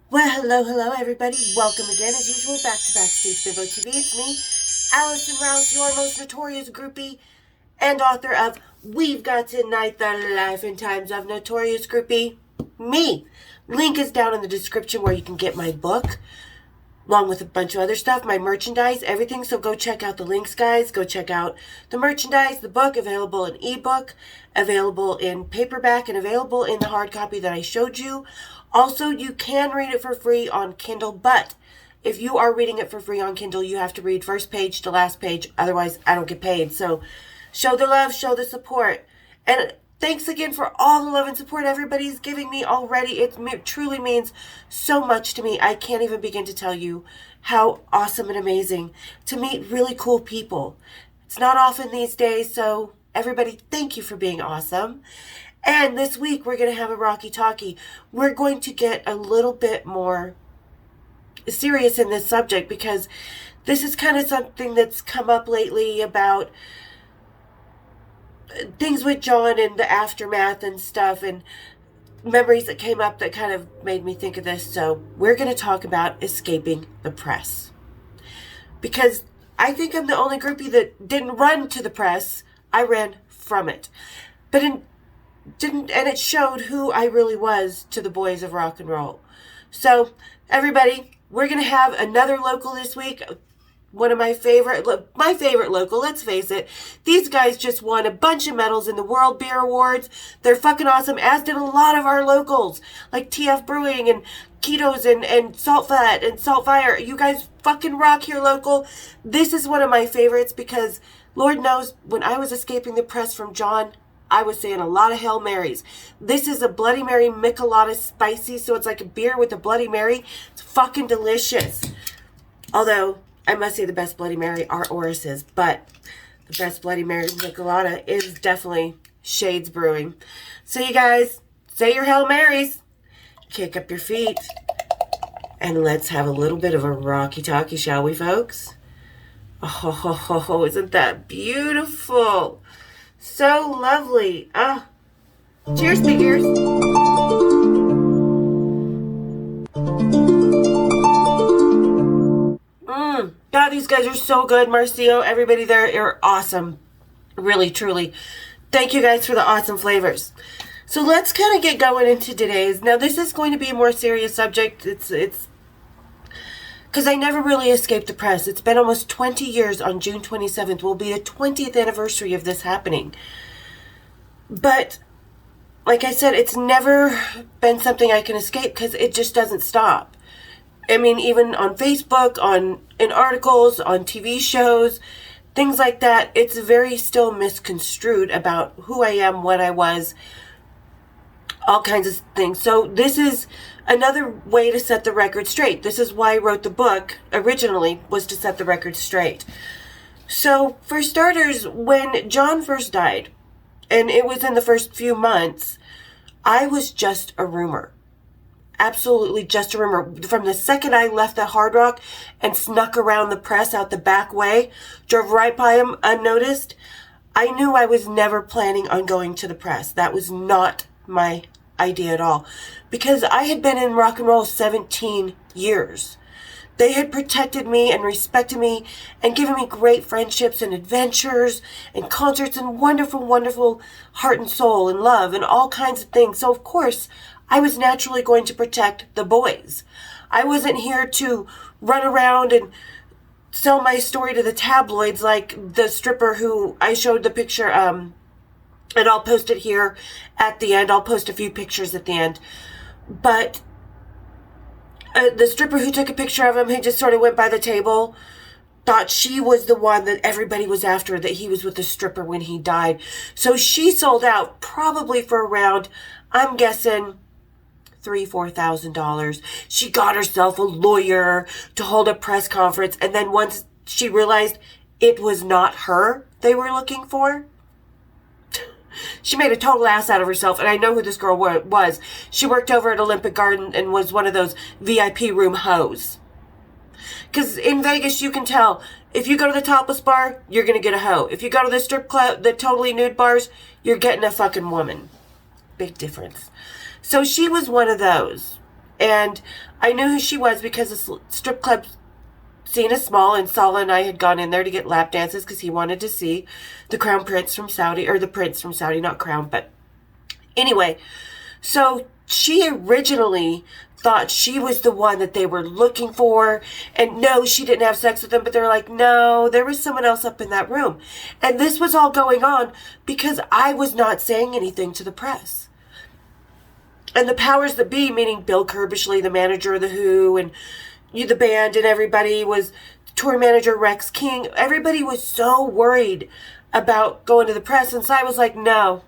Well, hello, everybody. Welcome again, as usual, back to Backstage Bimbo TV. It's me, Allison Rouse, your most notorious groupie and author of We've Got Tonight, the Life and Times of Notorious Groupie, me. Link is down in the description where you can get my book, along with a bunch of other stuff, my merchandise, everything. So go check out the links, guys. Go check out the merchandise, the book, available in ebook, available in paperback, and available in the hard copy that I showed you. Also, you can read it for free on Kindle, but if you are reading it for free on Kindle, you have to read first page to last page. Otherwise, I don't get paid. So show the love, show the support. And thanks again for all the love and support everybody's giving me already. It truly means so much to me. I can't even begin to tell you how awesome and amazing to meet really cool people. It's not often these days, so everybody, thank you for being awesome. And this week, we're going to have a Rocky Talkie. We're going to get a little bit more serious in this subject because this is kind of something that's come up lately about things with John and the aftermath and stuff and memories that came up that kind of made me think of this. So we're going to talk about escaping the press. Because I think I'm the only groupie that didn't run to the press. I ran from it. But it showed who I really was to the boys of rock and roll. So, everybody, we're going to have another local this week. One of my favorite local, let's face it. These guys just won a bunch of medals in the World Beer Awards. They're fucking awesome, as did a lot of our locals, like TF Brewing and Ketos and Salt Fat and Salt Fire. You guys fucking rock here, local. This is one of my favorites because, Lord knows, when I was escaping the press from John, I was saying a lot of Hail Marys. This is a Bloody Mary Michelada Spicy, so it's like a beer with a Bloody Mary. It's fucking delicious. Although, I must say the best Bloody Mary are Oris's, but the best Bloody Mary Michelada is definitely Shades Brewing. So you guys, say your Hail Marys, kick up your feet, and let's have a little bit of a Rocky Talkie, shall we, folks? Oh, isn't that beautiful? So lovely. Cheers, figures. God, these guys are so good. Marcio, everybody there, you're awesome. Really, truly. Thank you guys for the awesome flavors. So let's kind of get going into today's. Now, this is going to be a more serious subject. It's because I never really escaped the press. It's been almost 20 years. On June 27th will be the 20th anniversary of this happening. But, like I said, it's never been something I can escape because it just doesn't stop. I mean, even on Facebook, in articles, on TV shows, things like that, it's very still misconstrued about who I am, what I was, all kinds of things. So this is another way to set the record straight. This is why I wrote the book originally, was to set the record straight. So for starters, when John first died, and it was in the first few months, I was just a rumor. Absolutely just a rumor. From the second I left the Hard Rock and snuck around the press out the back way, drove right by him unnoticed, I knew I was never planning on going to the press. That was not my idea at all, because I had been in rock and roll 17 years. They had protected me and respected me and given me great friendships and adventures and concerts and wonderful, wonderful heart and soul and love and all kinds of things. So of course, I was naturally going to protect the boys. I wasn't here to run around and sell my story to the tabloids like the stripper who I showed the picture, and I'll post it here at the end. I'll post a few pictures at the end. But the stripper who took a picture of him, he just sort of went by the table, thought she was the one that everybody was after, that he was with the stripper when he died. So she sold out probably for around, I'm guessing, $3,000-$4,000. She got herself a lawyer to hold a press conference, and then once she realized it was not her they were looking for, she made a total ass out of herself. And I know who this girl was. She worked over at Olympic Garden and was one of those VIP room hoes. Because in Vegas, you can tell, if you go to the topless bar, you're going to get a hoe. If you go to the strip club, the totally nude bars, you're getting a fucking woman. Big difference. So she was one of those. And I knew who she was because the strip club scene is small, and Sala and I had gone in there to get lap dances because he wanted to see the crown prince from Saudi, or the prince from Saudi, not crown, but anyway. So she originally thought she was the one that they were looking for, and no, she didn't have sex with him, but they're like, no, there was someone else up in that room. And this was all going on because I was not saying anything to the press. And the powers that be, meaning Bill Kerbishley, the manager of The Who, and the band, and everybody was, tour manager Rex King, everybody was so worried about going to the press. And so I was like, no,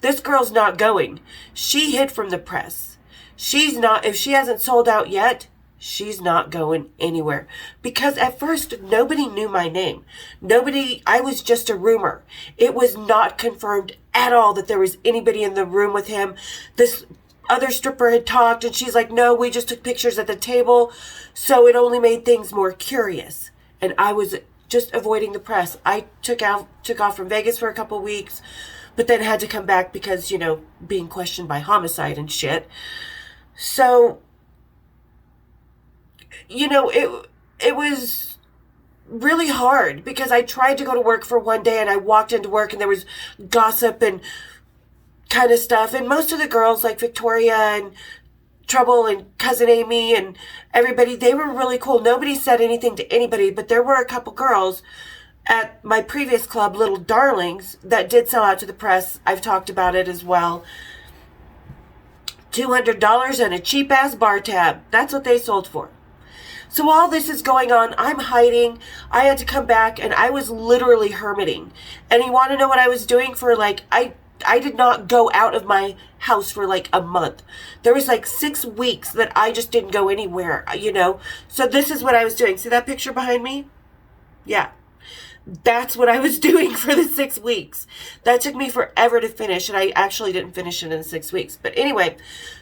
this girl's not going. She hid from the press. She's not, if she hasn't sold out yet, she's not going anywhere. Because at first, nobody knew my name. I was just a rumor. It was not confirmed at all that there was anybody in the room with him. This other stripper had talked, and she's like, no, we just took pictures at the table. So it only made things more curious. And I was just avoiding the press. I took off from Vegas for a couple weeks, but then had to come back because, being questioned by homicide and shit. So, it was really hard because I tried to go to work for one day, and I walked into work and there was gossip and kind of stuff. And most of the girls, like Victoria and Trouble and Cousin Amy and everybody, they were really cool. Nobody said anything to anybody, but there were a couple girls at my previous club, Little Darlings, that did sell out to the press. I've talked about it as well. $200 and a cheap-ass bar tab. That's what they sold for. So all this is going on. I'm hiding. I had to come back, and I was literally hermiting. And you want to know what I was doing for, I did not go out of my house for a month. There was 6 weeks that I just didn't go anywhere, So this is what I was doing. See that picture behind me? Yeah. That's what I was doing for the 6 weeks. That took me forever to finish, and I actually didn't finish it in 6 weeks. But anyway,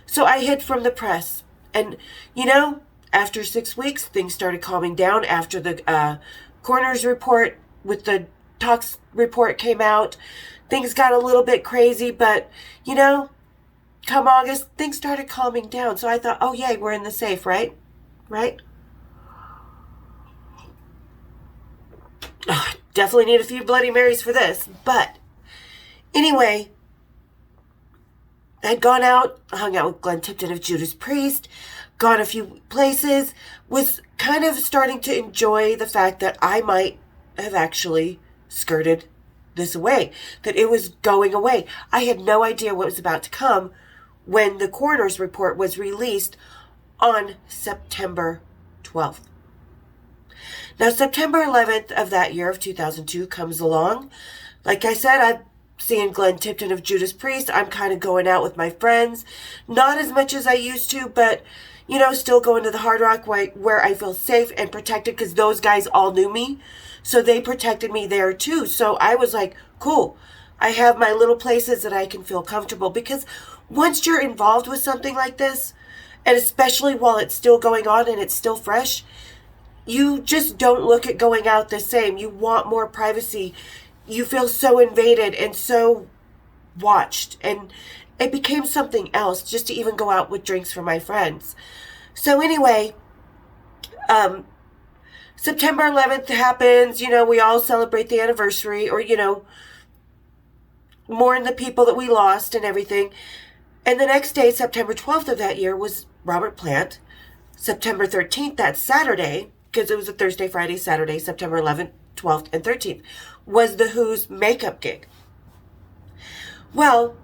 so I hid from the press. And, after 6 weeks, things started calming down after the coroner's report with the tox report came out. Things got a little bit crazy, but, come August, things started calming down. So I thought, oh, yay, we're in the safe, right? Right? Oh, definitely need a few Bloody Marys for this. But anyway, I'd gone out, hung out with Glenn Tipton of Judas Priest, gone a few places, was kind of starting to enjoy the fact that I might have actually skirted this away, that it was going away. I had no idea what was about to come when the coroner's report was released on September 12th. Now, September 11th of that year of 2002 comes along. Like I said, I'm seeing Glenn Tipton of Judas Priest. I'm kind of going out with my friends. Not as much as I used to, but, still going to the Hard Rock where I feel safe and protected because those guys all knew me. So they protected me there too. So I was like, cool. I have my little places that I can feel comfortable, because once you're involved with something like this, and especially while it's still going on and it's still fresh, you just don't look at going out the same. You want more privacy. You feel so invaded and so watched. And it became something else just to even go out with drinks for my friends. So anyway, September 11th happens. We all celebrate the anniversary, or, mourn the people that we lost and everything. And the next day, September 12th of that year, was Robert Plant. September 13th, that Saturday, because it was a Thursday, Friday, Saturday, September 11th, 12th, and 13th, was The Who's makeup gig. Well,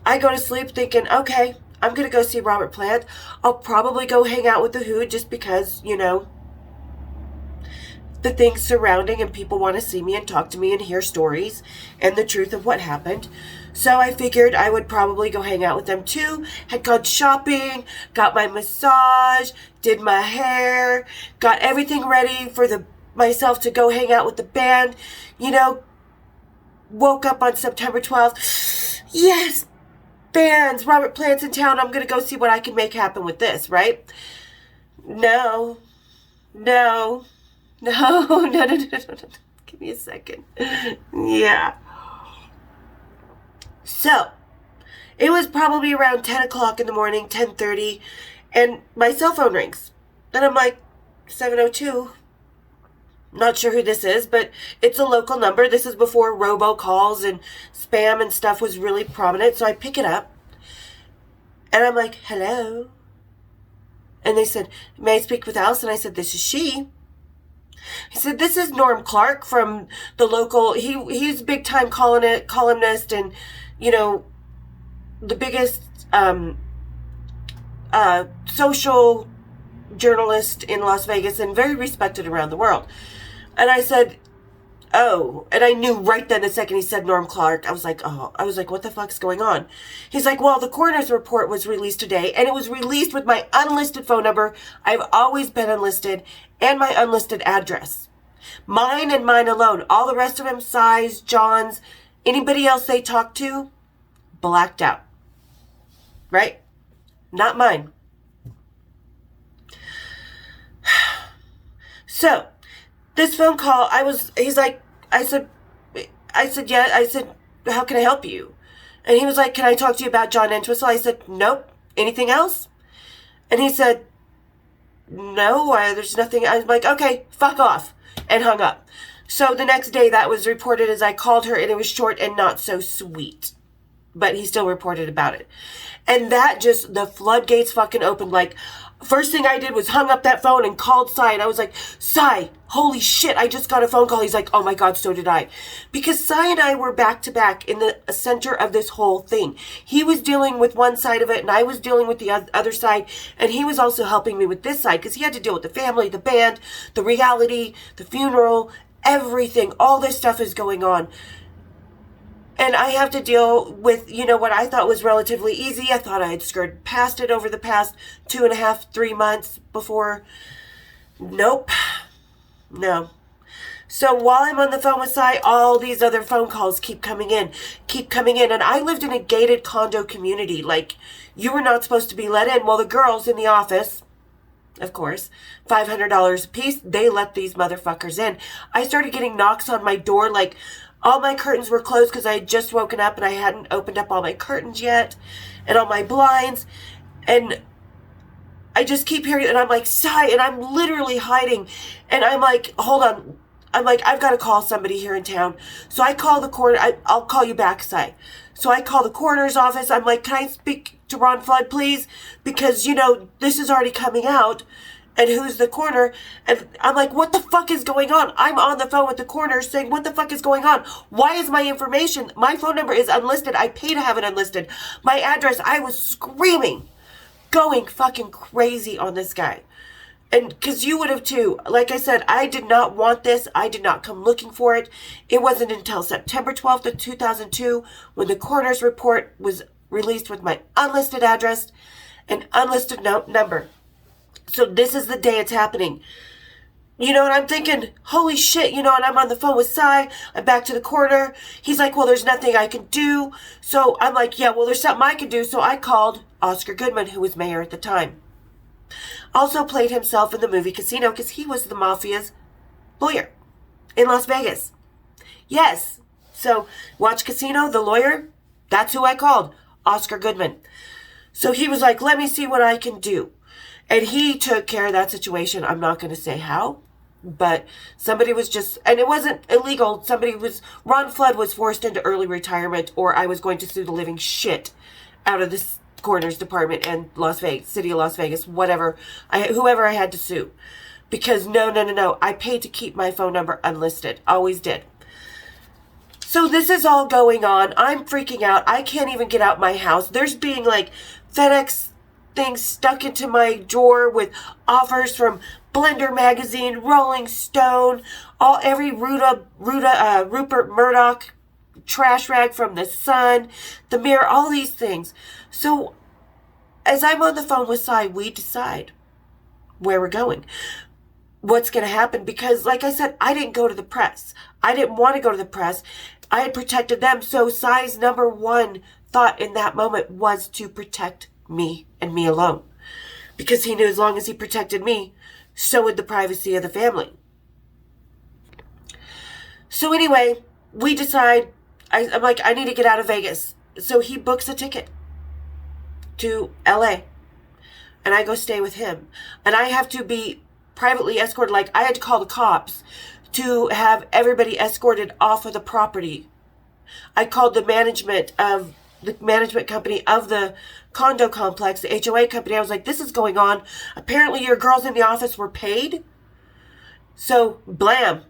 I go to sleep thinking, okay, I'm going to go see Robert Plant. I'll probably go hang out with The Who just because, the things surrounding and people want to see me and talk to me and hear stories and the truth of what happened. So I figured I would probably go hang out with them too. Had gone shopping, got my massage, did my hair, got everything ready for myself to go hang out with the band. Woke up on September 12th. Yes, bands, Robert Plant's in town. I'm going to go see what I can make happen with this, right? No. Give me a second. Yeah. So, it was probably around 10 o'clock in the morning, 10:30, And my cell phone rings. And I'm like, 702. Not sure who this is, but it's a local number. This is before robocalls and spam and stuff was really prominent. So I pick it up. And I'm like, hello. And they said, may I speak with Alice? And I said, this is she. He said, this is Norm Clark from the local, he's big time columnist and, you know, the biggest social journalist in Las Vegas and very respected around the world. And I said, oh, and I knew right then the second he said Norm Clark, I was like, what the fuck's going on? He's like, well, the coroner's report was released today, and it was released with my unlisted phone number. I've always been unlisted, and my unlisted address. Mine and mine alone. All the rest of them, Si's, John's, anybody else they talked to, blacked out. Right? Not mine. So, this phone call, I said, yeah, I said, how can I help you? And he was like, can I talk to you about John Entwistle? I said, nope. Anything else? And he said, no, there's nothing. I was like, okay, fuck off. And hung up. So the next day that was reported as I called her, and it was short and not so sweet. But he still reported about it. And that just, the floodgates fucking opened. Like, first thing I did was hung up that phone and called Cy. And I was like, Cy, holy shit, I just got a phone call. He's like, oh my God, so did I. Because Cy and I were back to back in the center of this whole thing. He was dealing with one side of it, and I was dealing with the other side. And he was also helping me with this side because he had to deal with the family, the band, the reality, the funeral, everything. All this stuff is going on. And I have to deal with, you know, what I thought was relatively easy. I thought I had skirted past it over the past 2.5, 3 months before. Nope. No. So while I'm on the phone with Cy, all these other phone calls keep coming in. And I lived in a gated condo community. Like, you were not supposed to be let in. Well, the girls in the office, of course, $500 a piece, they let these motherfuckers in. I started getting knocks on my door, like, all my curtains were closed because I had just woken up and I hadn't opened up all my curtains yet and all my blinds. And I just keep hearing it. And I'm like, Cy, and I'm literally hiding. And I'm like, hold on. I'm like, I've got to call somebody here in town. So I call the coroner. I'll call you back, Cy. So I call the coroner's office. I'm like, can I speak to Ron Flood, please? Because, you know, this is already coming out. And who's the coroner? And I'm like, what the fuck is going on? I'm on the phone with the coroner saying, what the fuck is going on? Why is my information, my phone number is unlisted. I pay to have it unlisted. My address, I was screaming, going fucking crazy on this guy. And because you would have too. Like I said, I did not want this. I did not come looking for it. It wasn't until September 12th of 2002 when the coroner's report was released with my unlisted address and unlisted number. So this is the day it's happening. You know, and I'm thinking, holy shit, you know, and I'm on the phone with Cy. I'm back to the coroner. He's like, well, there's nothing I can do. So I'm like, yeah, well, there's something I can do. So I called Oscar Goodman, who was mayor at the time. Also played himself in the movie Casino because he was the mafia's lawyer in Las Vegas. Yes. So watch Casino, the lawyer. That's who I called, Oscar Goodman. So he was like, let me see what I can do. And he took care of that situation. I'm not going to say how, but somebody was just, and it wasn't illegal. Ron Flood was forced into early retirement, or I was going to sue the living shit out of this coroner's department and Las Vegas, city of Las Vegas, whoever I had to sue. Because no. I paid to keep my phone number unlisted. Always did. So this is all going on. I'm freaking out. I can't even get out my house. There's being like FedEx things stuck into my drawer with offers from Blender Magazine, Rolling Stone, every Rupert Murdoch trash rag from The Sun, The Mirror, all these things. So as I'm on the phone with Cy, we decide where we're going, what's going to happen. Because like I said, I didn't go to the press. I didn't want to go to the press. I had protected them. So Cy's number one thought in that moment was to protect me and me alone, because he knew as long as he protected me, so would the privacy of the family. So anyway, we decide, I'm like, I need to get out of Vegas. So he books a ticket to LA and I go stay with him. And I have to be privately escorted. Like, I had to call the cops to have everybody escorted off of the property. I called the management company of the condo complex, the HOA company. I was like, this is going on. Apparently your girls in the office were paid. So, blam.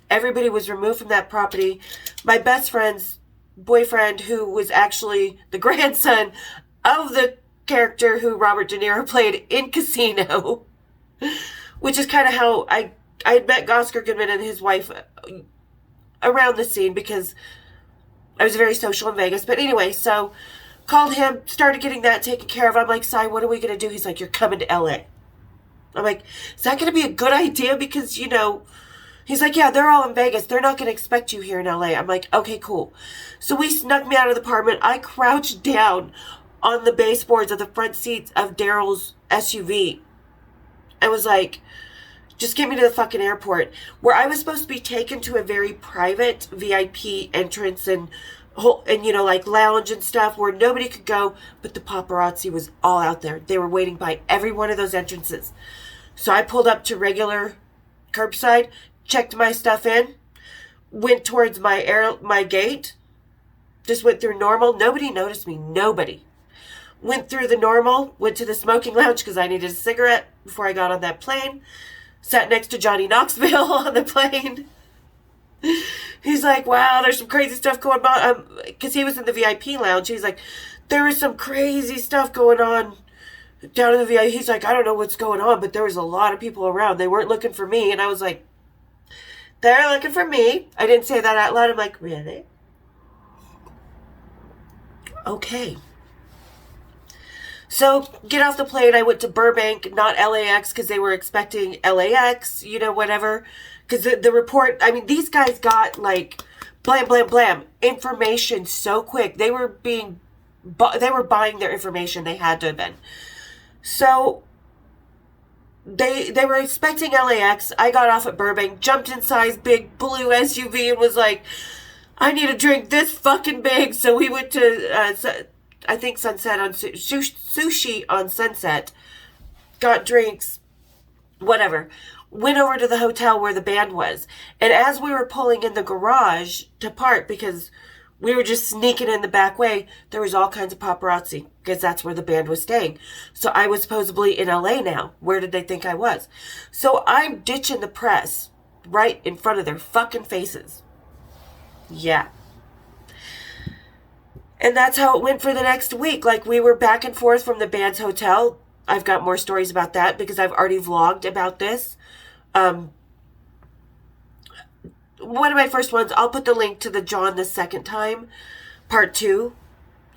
Everybody was removed from that property. My best friend's boyfriend, who was actually the grandson of the character who Robert De Niro played in Casino, which is kind of how I had met Oscar Goodman and his wife around the scene, because I was very social in Vegas. But anyway, so called him, started getting that taken care of. I'm like, Si, what are we going to do? He's like, you're coming to LA. I'm like, is that going to be a good idea? Because, he's like, yeah, they're all in Vegas. They're not going to expect you here in LA. I'm like, okay, cool. So we snuck me out of the apartment. I crouched down on the baseboards of the front seats of Daryl's SUV. I was like, just get me to the fucking airport, where I was supposed to be taken to a very private VIP entrance and like lounge and stuff where nobody could go, but the paparazzi was all out there. They were waiting by every one of those entrances. So I pulled up to regular curbside, checked my stuff in, went towards my gate, just went through normal. Nobody noticed me. Nobody. Went through the normal, went to the smoking lounge because I needed a cigarette before I got on that plane. Sat next to Johnny Knoxville on the plane. He's like, wow, there's some crazy stuff going on. Because he was in the VIP lounge. He's like, there was some crazy stuff going on down in the VIP. He's like, I don't know what's going on, but there was a lot of people around. They weren't looking for me. And I was like, they're looking for me. I didn't say that out loud. I'm like, really? Okay. So, get off the plane. I went to Burbank, not LAX, because they were expecting LAX, whatever. Because the report, these guys got, like, blam, blam, blam, information so quick. They were buying their information. They had to have been. So, they were expecting LAX. I got off at Burbank, jumped inside his big blue SUV and was like, I need a drink this fucking big. So, we went to... I think Sunset on sushi on Sunset, got drinks, whatever. Went over to the hotel where the band was. And as we were pulling in the garage to park, because we were just sneaking in the back way, there was all kinds of paparazzi, because that's where the band was staying. So I was supposedly in LA now. Where did they think I was? So I'm ditching the press right in front of their fucking faces. Yeah. And that's how it went for the next week. Like, we were back and forth from the band's hotel. I've got more stories about that because I've already vlogged about this. One of my first ones, I'll put the link to the John the Second Time, part 2.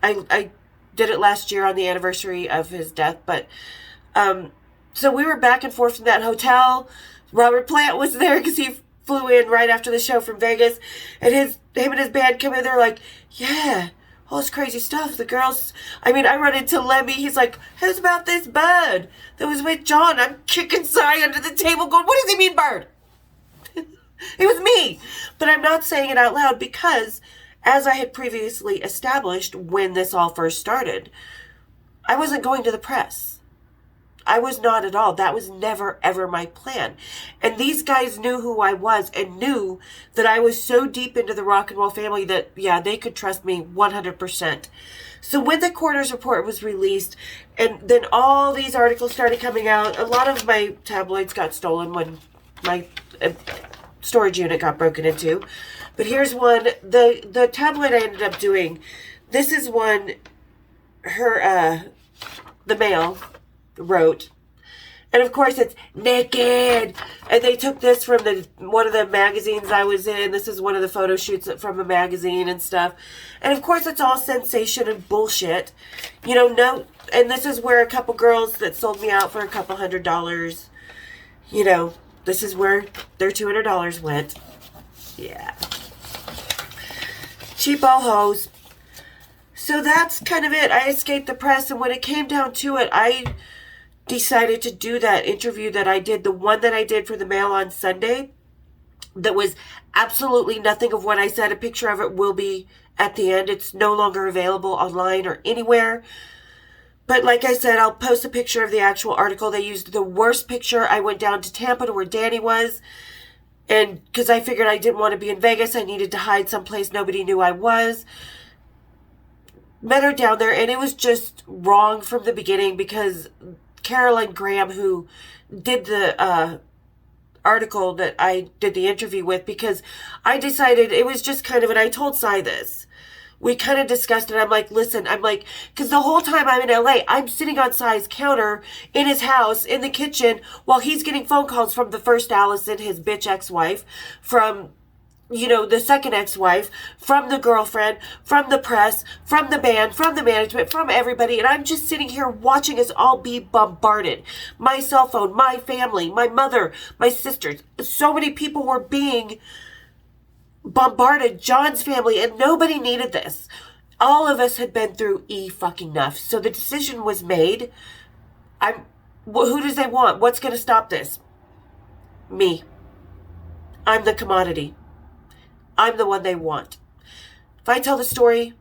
I did it last year on the anniversary of his death. But, so we were back and forth from that hotel. Robert Plant was there because he flew in right after the show from Vegas. And him and his band come in, they're like, yeah, all this crazy stuff. The girls, I run into Lemmy. He's like, who's about this bird that was with John? I'm kicking Si under the table going, what does he mean bird? It was me. But I'm not saying it out loud because, as I had previously established when this all first started, I wasn't going to the press. I was not at all. That was never, ever my plan. And these guys knew who I was and knew that I was so deep into the rock and roll family that, yeah, they could trust me 100%. So when the coroner's report was released, and then all these articles started coming out, a lot of my tabloids got stolen when my storage unit got broken into. But here's one. The tabloid I ended up doing, this is one the Mail wrote, and of course it's naked, and they took this from one of the magazines I was in. This is one of the photo shoots from a magazine and stuff, and of course it's all sensation and bullshit, no. And this is where a couple girls that sold me out for a couple $100, this is where their $200 went. Yeah, cheap old hoes. So that's kind of it. I escaped the press, and when it came down to it, I decided to do that interview that I did, the one that I did for the Mail on Sunday, that was absolutely nothing of what I said. A picture of it will be at the end. It's no longer available online or anywhere. But like I said, I'll post a picture of the actual article. They used the worst picture. I went down to Tampa to where Danny was. And because I figured I didn't want to be in Vegas, I needed to hide someplace nobody knew I was. Met her down there, and it was just wrong from the beginning because Caroline Graham, who did the article that I did the interview with, because I decided it was just kind of, and I told Cy this. We kind of discussed it. I'm like, listen, because the whole time I'm in LA, I'm sitting on Cy's counter in his house, in the kitchen, while he's getting phone calls from the first Allison, his bitch ex-wife, from, the second ex-wife, from the girlfriend, from the press, from the band, from the management, from everybody. And I'm just sitting here watching us all be bombarded. My cell phone, my family, my mother, my sisters. So many people were being bombarded, John's family, and nobody needed this. All of us had been through fucking enough. So the decision was made. Who does they want? What's going to stop this? Me. I'm the commodity. I'm the one they want. If I tell the story,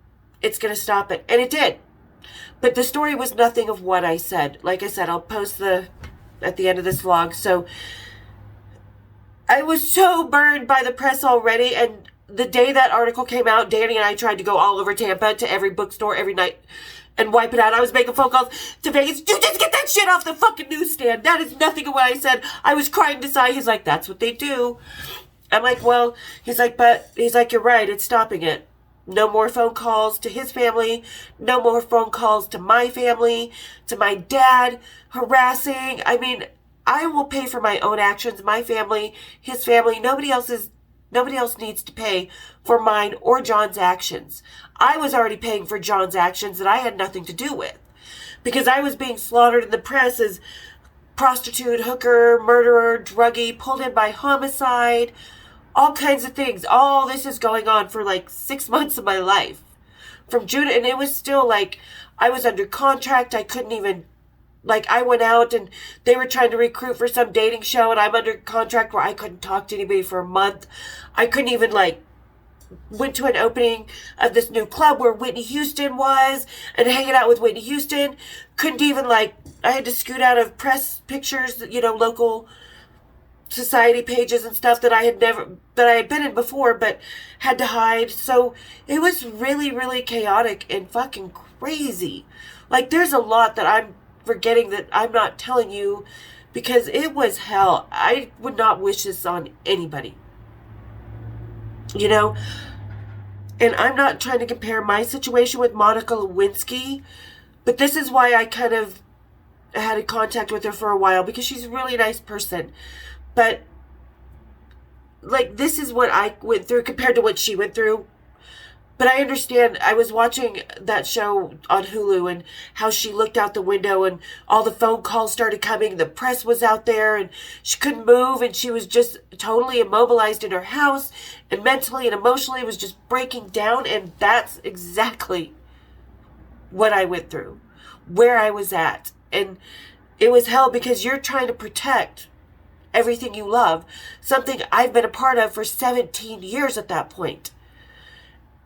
it's going to stop it. And it did. But the story was nothing of what I said. Like I said, I'll post at the end of this vlog. So I was so burned by the press already, and the day that article came out, Danny and I tried to go all over Tampa to every bookstore every night and wipe it out. I was making phone calls to Vegas. You just get that shit off the fucking newsstand. That is nothing of what I said. I was crying to Cy. He's like, that's what they do. I'm like, well, he's like, you're right. It's stopping it. No more phone calls to his family. No more phone calls to my family, to my dad, harassing. I will pay for my own actions, my family, his family. Nobody else needs to pay for mine or John's actions. I was already paying for John's actions that I had nothing to do with, because I was being slaughtered in the press as prostitute, hooker, murderer, druggie, pulled in by homicide, all kinds of things. All this is going on for like 6 months of my life from June. And it was still like, I was under contract. I couldn't even, I went out and they were trying to recruit for some dating show, and I'm under contract where I couldn't talk to anybody for a month. I couldn't even, went to an opening of this new club where Whitney Houston was and hanging out with Whitney Houston. Couldn't even, I had to scoot out of press pictures, local society pages and stuff that I had been in before, but had to hide. So it was really, really chaotic and fucking crazy. There's a lot that I'm forgetting that I'm not telling you, because it was hell. I would not wish this on anybody. And I'm not trying to compare my situation with Monica Lewinsky, but this is why I kind of had a contact with her for a while, because she's a really nice person. But this is what I went through compared to what she went through. But I understand. I was watching that show on Hulu and how she looked out the window and all the phone calls started coming. The press was out there and she couldn't move, and she was just totally immobilized in her house, and mentally and emotionally was just breaking down. And that's exactly what I went through, where I was at. And it was hell, because you're trying to protect everything you love, something I've been a part of for 17 years at that point.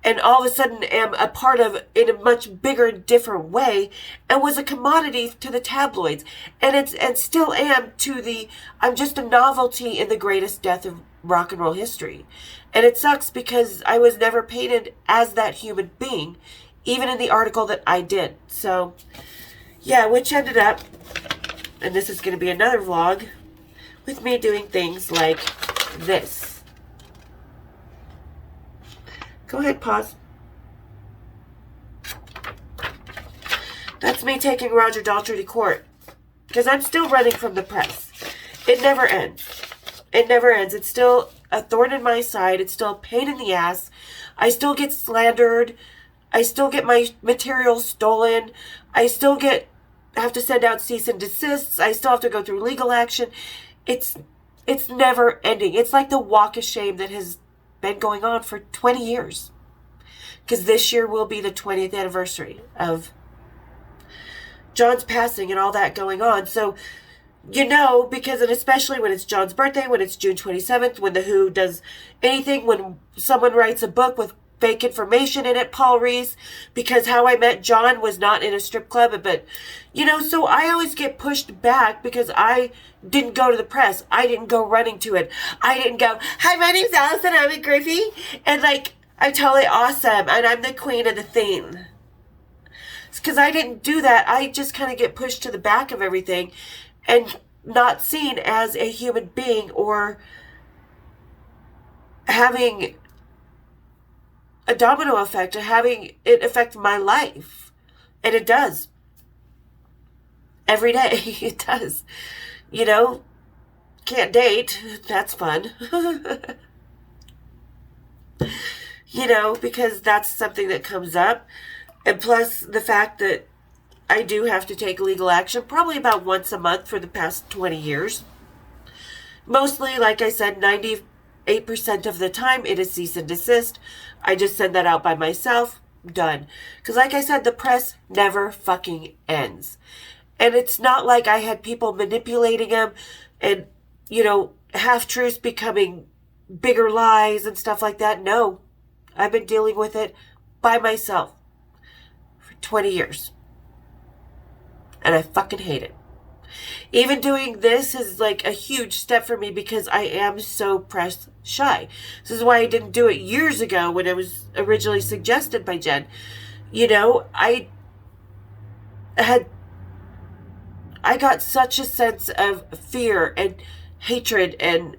And all of a sudden am a part of in a much bigger, different way, and was a commodity to the tabloids. And still am to I'm just a novelty in the greatest death of rock and roll history. And it sucks, because I was never painted as that human being, even in the article that I did. So, yeah, which ended up, and this is going to be another vlog, with me doing things like this. Go ahead, pause. That's me taking Roger Daltrey to court, because I'm still running from the press. It never ends. It never ends. It's still a thorn in my side. It's still a pain in the ass. I still get slandered. I still get my material stolen. I still have to send out cease and desists. I still have to go through legal action. It's never ending. It's like the walk of shame that has been going on for 20 years. Because this year will be the 20th anniversary of John's passing and all that going on. So, because, and especially when it's John's birthday, when it's June 27th, when The Who does anything, when someone writes a book with fake information in it, Paul Reese, because How I Met John was not in a strip club. But, so I always get pushed back because I didn't go to the press. I didn't go running to it. I didn't go, hi, my name's Allison, I'm a Griffey. And I'm totally awesome. And I'm the queen of the thing. Because I didn't do that. I just kind of get pushed to the back of everything and not seen as a human being or having a domino effect, or having it affect my life. And it does. Every day. It does. Can't date. That's fun. Because that's something that comes up. And plus the fact that I do have to take legal action probably about once a month for the past 20 years. Mostly, like I said, 98% of the time it is cease and desist. I just send that out by myself. Done. Because like I said, the press never fucking ends. And it's not like I had people manipulating them and, half-truths becoming bigger lies and stuff like that. No. I've been dealing with it by myself for 20 years. And I fucking hate it. Even doing this is a huge step for me because I am so press shy. This is why I didn't do it years ago when it was originally suggested by Jen. I got such a sense of fear and hatred and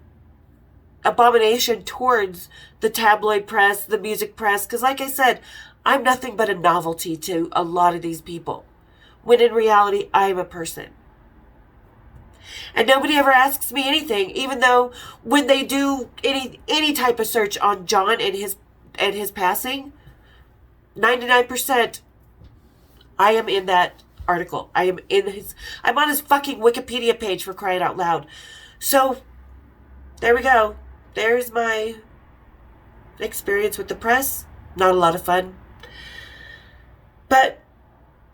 abomination towards the tabloid press, the music press, because like I said, I'm nothing but a novelty to a lot of these people, when in reality, I'm a person. And nobody ever asks me anything, even though when they do any type of search on John and his passing, 99%, I am in that article. I'm on his fucking Wikipedia page, for crying out loud. So, there we go. There's my experience with the press. Not a lot of fun. But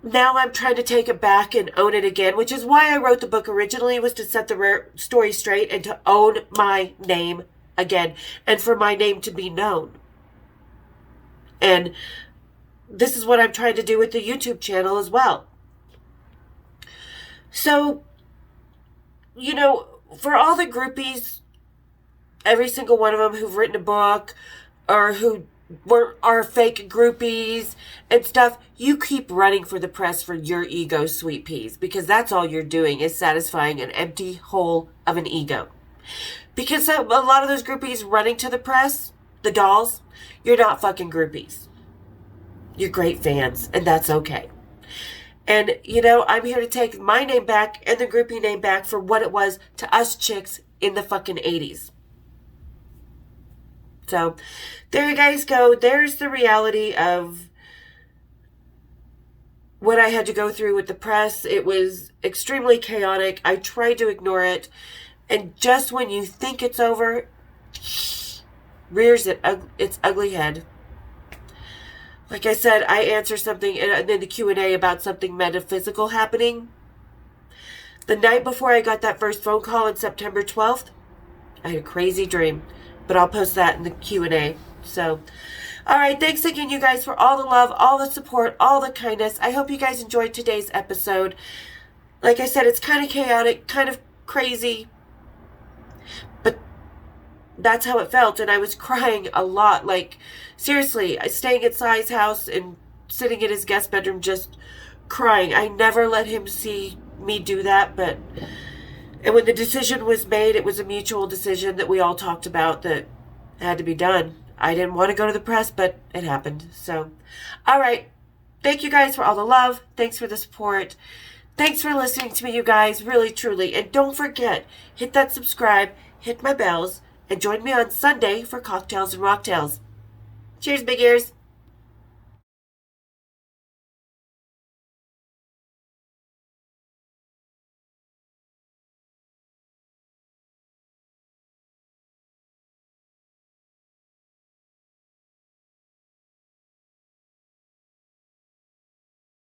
now I'm trying to take it back and own it again, which is why I wrote the book originally, was to set the story straight and to own my name again, and for my name to be known. And this is what I'm trying to do with the YouTube channel as well. So, for all the groupies, every single one of them who've written a book or who are fake groupies and stuff, you keep running for the press for your ego, sweet peas, because that's all you're doing is satisfying an empty hole of an ego. Because a lot of those groupies running to the press, the dolls, you're not fucking groupies. You're great fans, and that's okay. And, I'm here to take my name back and the groupie name back for what it was to us chicks in the fucking 80s. So, there you guys go. There's the reality of what I had to go through with the press. It was extremely chaotic. I tried to ignore it. And just when you think it's over, rears its ugly head. Like I said, I answered something in the Q&A about something metaphysical happening. The night before I got that first phone call on September 12th, I had a crazy dream. But I'll post that in the Q&A. So, alright, thanks again, you guys, for all the love, all the support, all the kindness. I hope you guys enjoyed today's episode. Like I said, it's kind of chaotic, kind of crazy. But that's how it felt. And I was crying a lot. Seriously, staying at Sai's house and sitting in his guest bedroom just crying. I never let him see me do that, and when the decision was made, it was a mutual decision that we all talked about that had to be done. I didn't want to go to the press, but it happened. So, all right. Thank you guys for all the love. Thanks for the support. Thanks for listening to me, you guys. Really, truly. And don't forget, hit that subscribe, hit my bells, and join me on Sunday for Cocktails and Rocktails. Cheers, big ears.